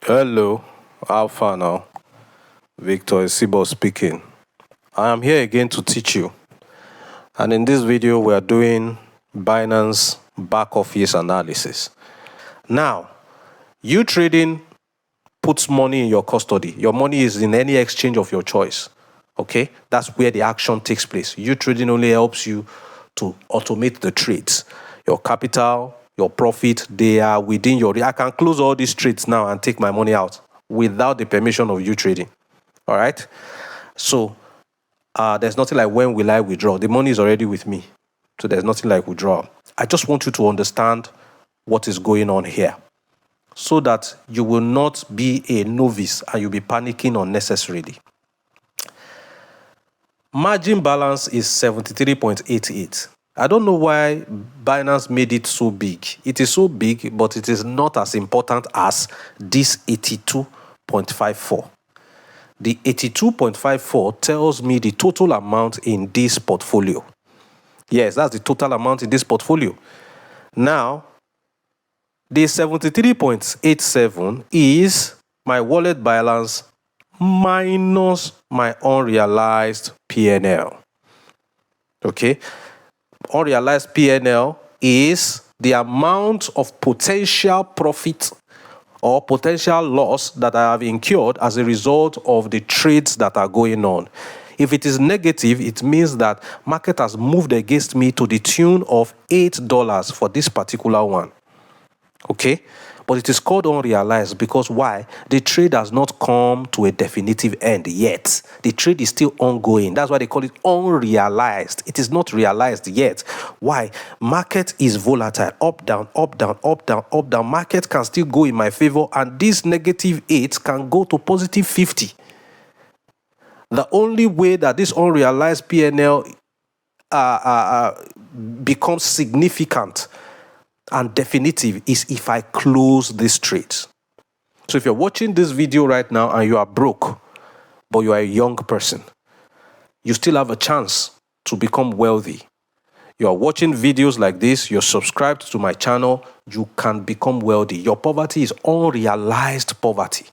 Hello, Alpha now. Victor Isibor speaking. I am here again to teach you. And in this video, we are doing Binance back office analysis. Now, Utrading puts money in your custody. Your money is in any exchange of your choice. Okay? That's where the action takes place. Utrading only helps you to automate the trades. Your capital, your profit, they are within your... I can close all these trades now and take my money out without the permission of Utrading. All right? So, there's nothing like when will I withdraw. The money is already with me. So there's nothing like withdrawal. I just want you to understand what is going on here so that you will not be a novice and you'll be panicking unnecessarily. Margin balance is 73.88. I don't know why Binance made it so big. It is so big, but it is not as important as this 82.54. The 82.54 tells me the total amount in this portfolio. Yes, that's the total amount in this portfolio. Now, the 73.87 is my wallet balance minus my unrealized PNL. Okay? Unrealized PNL is the amount of potential profit or potential loss that I have incurred as a result of the trades that are going on. If it is negative, it means that market has moved against me to the tune of $8 for this particular one. Okay? But it is called unrealized because why? The trade has not come to a definitive end yet. The trade is still ongoing. That's why they call it unrealized. It is not realized yet. Why? Market is volatile. Up, down, up, down, up, down, up, down. Market can still go in my favor, and this negative 8 can go to positive 50. The only way that this unrealized PNL becomes significant and definitive is if I close this trade. So if you're watching this video right now and you are broke, but you are a young person, you still have a chance to become wealthy. You are watching videos like this, you're subscribed to my channel, you can become wealthy. Your poverty is unrealized poverty.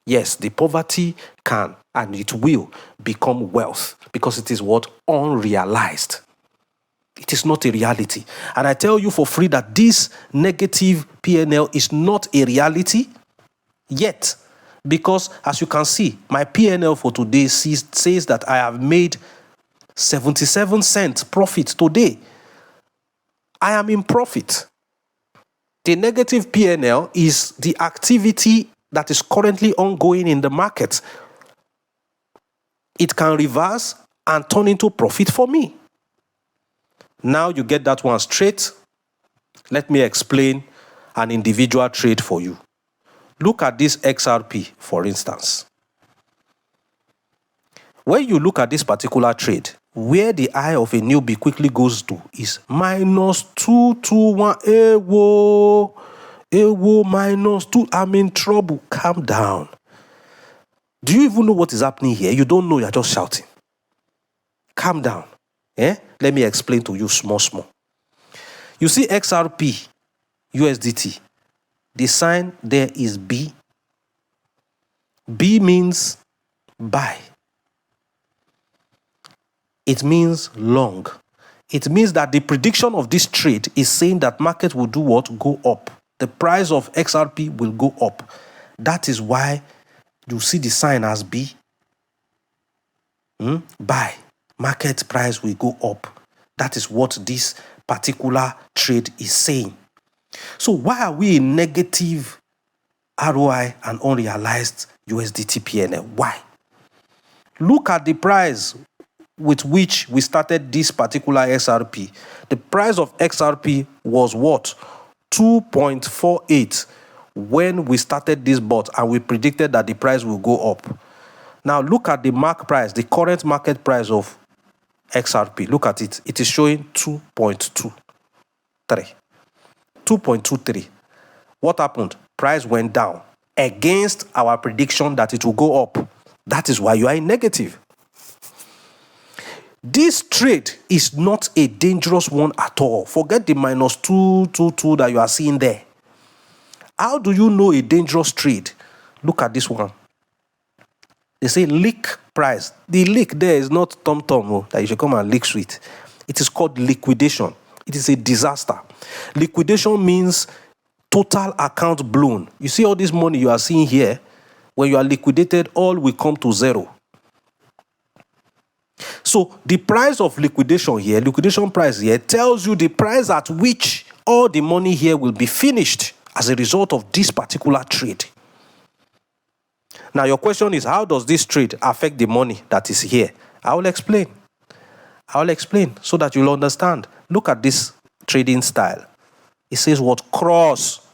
Yes, the poverty can and it will become wealth because it is what? Unrealized. It is not a reality. And I tell you for free that this negative PNL is not a reality yet. Because as you can see, my PNL for today says that I have made 77 cents profit today. I am in profit. The negative PNL is the activity that is currently ongoing in the market. It can reverse and turn into profit for me. Now you get that one straight. Let me explain an individual trade for you. Look at this XRP, for instance. When you look at this particular trade, where the eye of a newbie quickly goes to is minus 221. Ewo, minus 2. I'm in trouble. Calm down. Do you even know what is happening here? You don't know, you're just shouting. Calm down. Let me explain to you small. You see XRP, USDT. The sign there is B. B means buy. It means long. It means that the prediction of this trade is saying that market will do what? Go up. The price of XRP will go up. That is why you see the sign as B. Buy. Market price will go up. That is what this particular trade is saying. So why are we in negative ROI and unrealized USDT PNL? Why? Look at the price with which we started this particular XRP. The price of XRP was what? 2.48 when we started this bot and we predicted that the price will go up. Now look at the mark price, the current market price of XRP. Look at it. It is showing 2.23. 2.23. What happened? Price went down against our prediction that it will go up. That is why you are in negative. This trade is not a dangerous one at all. Forget the -222 that you are seeing there. How do you know a dangerous trade? Look at this one. They say leak price. The leak there is not tom-tom that you should come and leak sweet. It is called liquidation. It is a disaster. Liquidation means total account blown. You see all this money you are seeing here, when you are liquidated, all will come to zero. So the price of liquidation here, liquidation price here, tells you the price at which all the money here will be finished as a result of this particular trade. Now your question is, how does this trade affect the money that is here? I will explain so that you'll understand. Look at this trading style. It says what? Cross.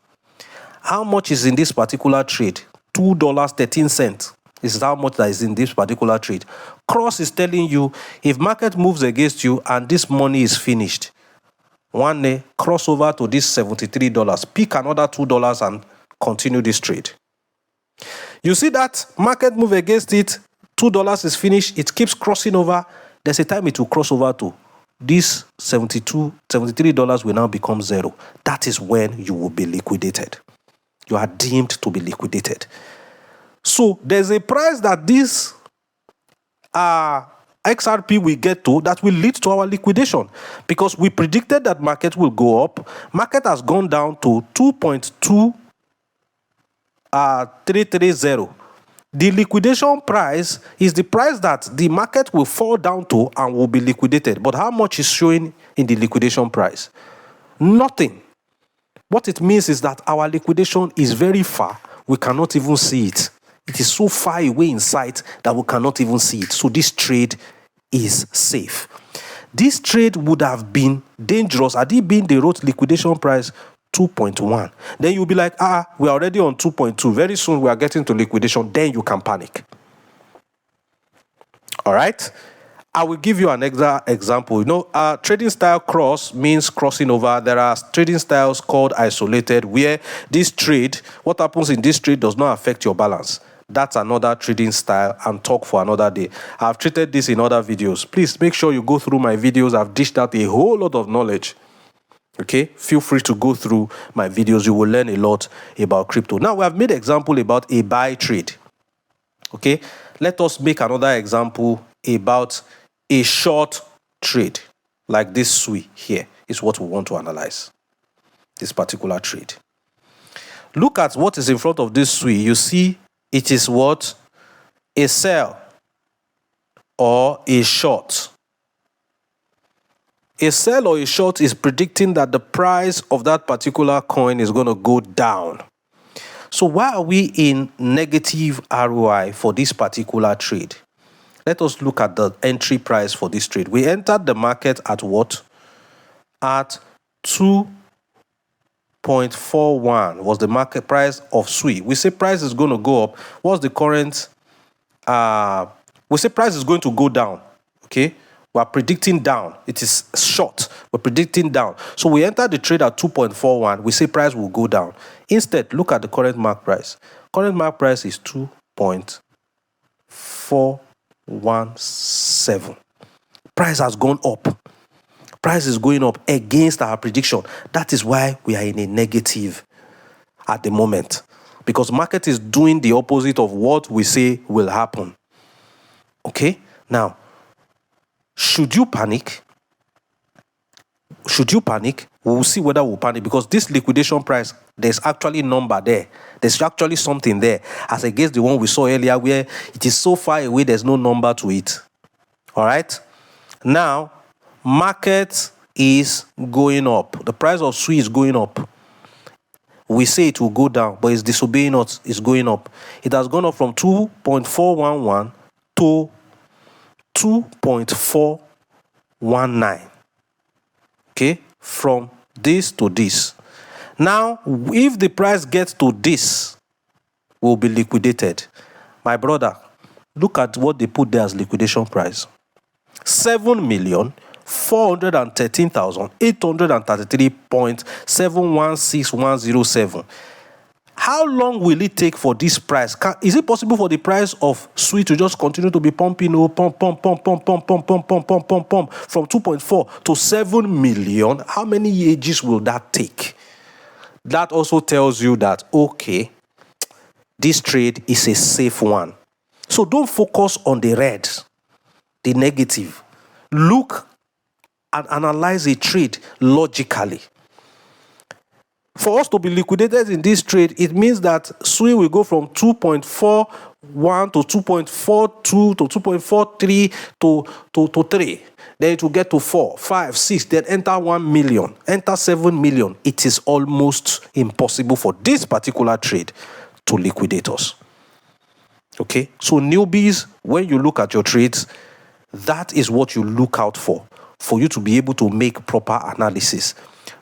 How much is in this particular trade? $2.13. This is how much that is in this particular trade. Cross is telling you if market moves against you and this money is finished, one day cross over to this $73, pick another $2 and continue this trade. You see that market move against it, $2 is finished, it keeps crossing over. There's a time it will cross over to this $73 will now become zero. That is when you will be liquidated. You are deemed to be liquidated. So there's a price that this XRP will get to that will lead to our liquidation, because we predicted that market will go up. Market has gone down to 2.2330. The liquidation price is the price that the market will fall down to and will be liquidated. But how much is showing in the liquidation price? Nothing. What it means is that our liquidation is very far. We cannot even see it. It is so far away in sight that we cannot even see it. So this trade is safe. This trade would have been dangerous had it been the road liquidation price 2.1. Then you'll be like, we're already on 2.2. Very soon we are getting to liquidation. Then you can panic. All right. I will give you an example. Trading style cross means crossing over. There are trading styles called isolated, where this trade, what happens in this trade does not affect your balance. That's another trading style and talk for another day. I've treated this in other videos. Please make sure you go through my videos. I've dished out a whole lot of knowledge. Okay, feel free to go through my videos. You will learn a lot about crypto. Now, we have made an example about a buy trade. Okay, let us make another example about a short trade, like this SUI here is what we want to analyze. This particular trade. Look at what is in front of this SUI. You see it is what? A sell or a short. A sell or a short is predicting that the price of that particular coin is going to go down. So why are we in negative ROI for this particular trade? Let us look at the entry price for this trade. We entered the market at what? At 2.41 was the market price of SUI. We say price is going to go up. What's the current? We say price is going to go down. Okay. We are predicting down. It is short. We're predicting down. So we entered the trade at 2.41. We say price will go down. Instead, look at the current mark price. Current mark price is 2.417. Price has gone up. Price is going up against our prediction. That is why we are in a negative at the moment, because market is doing the opposite of what we say will happen. Okay? Now, should you panic? Should you panic? We will see whether we'll panic, because this liquidation price, there's actually a number there. There's actually something there, as against the one we saw earlier where it is so far away, there's no number to it. All right? Now, market is going up. The price of SUI is going up. We say it will go down, but it's disobeying us. It's going up. It has gone up from 2.411 to 2.419. Okay, from this to this. Now, if the price gets to this, will be liquidated. My brother, look at what they put there as liquidation price. 7,413,833.716107. How long will it take for this price? Is it possible for the price of SUI to just continue to be pumping, pump from 2.4 to 7 million? How many ages will that take? That also tells you that, okay, this trade is a safe one. So don't focus on the red, the negative. Look and analyze a trade logically. For us to be liquidated in this trade, it means that swing will go from 2.41 to 2.42 to 2.43 to 3. Then it will get to 4, 5, 6, then enter 1 million, enter 7 million. It is almost impossible for this particular trade to liquidate us. Okay, so newbies, when you look at your trades, that is what you look out for you to be able to make proper analysis.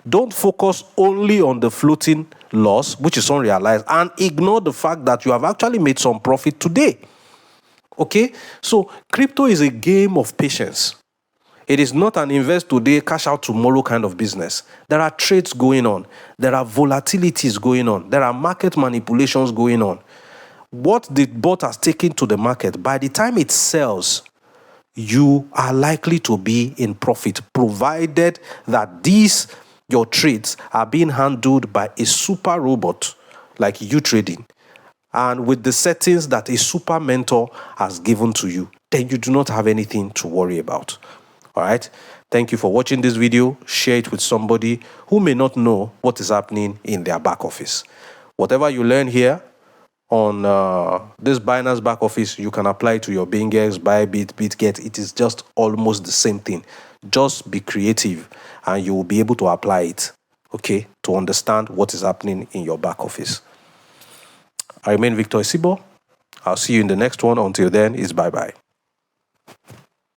Don't focus only on the floating loss, which is unrealized, and ignore the fact that you have actually made some profit today. Okay, so crypto is a game of patience. It is not an invest today, cash out tomorrow kind of business. There are trades going on. There are volatilities going on. There are market manipulations going on. What the bot has taken to the market, by the time it sells, you are likely to be in profit, provided that your trades are being handled by a super robot like Utrading, and with the settings that a super mentor has given to you, then you do not have anything to worry about. All right. Thank you for watching this video. Share it with somebody who may not know what is happening in their back office. Whatever you learn here on this Binance back office, you can apply to your Binance, Bybit, BitGet. It is just almost the same thing. Just be creative and you will be able to apply it, okay, to understand what is happening in your back office. I remain Victor Isibor. I'll see you in the next one. Until then, it's bye-bye.